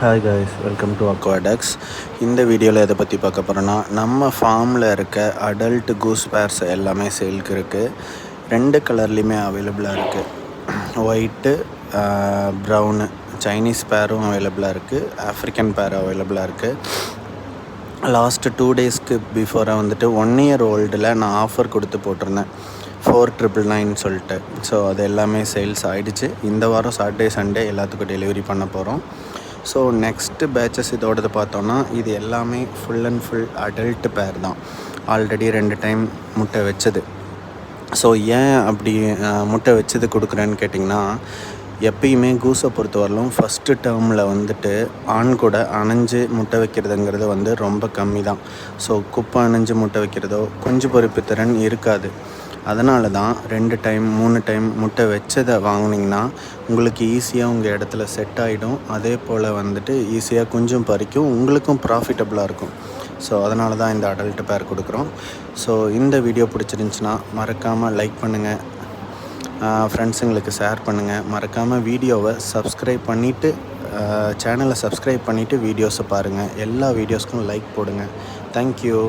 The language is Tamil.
ஹாய் காய்ஸ், வெல்கம் டு அக்வாடக்ஸ். இந்த வீடியோவில் எதை பற்றி பார்க்க போகிறோன்னா, நம்ம ஃபார்மில் இருக்க அடல்ட் கூஸ் பேர்ஸ் எல்லாமே சேலுக்கு இருக்குது. 2 கலர்லேயுமே அவைலபிளாக இருக்குது. ஒயிட்டு, ப்ரௌனு, சைனீஸ் பேரும் அவைலபிளாக இருக்குது, ஆஃப்ரிக்கன் பேர் அவைலபிளாக இருக்குது. லாஸ்ட்டு 2 டேஸ்க்கு பிஃபோராக வந்துட்டு 1 இயர் ஓல்டில் நான் ஆஃபர் கொடுத்து போட்டிருந்தேன் 4999 சொல்லிட்டு. ஸோ அது எல்லாமே சேல்ஸ் ஆகிடுச்சு. இந்த வாரம் சாட்டர்டே சண்டே எல்லாத்துக்கும் டெலிவரி பண்ண போகிறோம். ஸோ நெக்ஸ்ட்டு பேட்சஸ் இதோடது பார்த்தோன்னா, இது எல்லாமே ஃபுல் அண்ட் ஃபுல் அடல்ட் பேர் தான். ஆல்ரெடி 2 டைம் முட்டை வச்சது. ஸோ ஏன் அப்படி முட்டை வச்சது கொடுக்குறேன்னு கேட்டிங்கன்னா, எப்பயுமே கூஸை பொறுத்தவரையிலும் ஃபஸ்ட்டு டேர்மில் வந்துட்டு ஆண் கூட அணைஞ்சு முட்டை வைக்கிறதுங்கிறது வந்து ரொம்ப கம்மி தான். ஸோ குப்பை அணைஞ்சு முட்டை வைக்கிறதோ குஞ்சு பொரிப்பு திறன் இருக்காது. அதனால தான் 2 டைம் 3 டைம் முட்டை வச்சதை வாங்கினீங்கன்னா உங்களுக்கு ஈஸியாக உங்கள் இடத்துல செட் ஆகிடும். அதே போல் வந்துட்டு ஈஸியாக குஞ்சும் பறிக்கும், உங்களுக்கும் ப்ராஃபிட்டபுளாக இருக்கும். ஸோ அதனால தான் இந்த அடல்ட் பேர் கொடுக்குறோம். ஸோ இந்த வீடியோ பிடிச்சிருந்துச்சின்னா மறக்காமல் லைக் பண்ணுங்கள், ஃப்ரெண்ட்ஸுங்களுக்கு ஷேர் பண்ணுங்கள். மறக்காமல் வீடியோவை சப்ஸ்கிரைப் பண்ணிவிட்டு சேனலை சப்ஸ்கிரைப் பண்ணிவிட்டு வீடியோஸை பாருங்கள். எல்லா வீடியோஸ்க்கும் லைக் போடுங்க. தேங்க்யூ.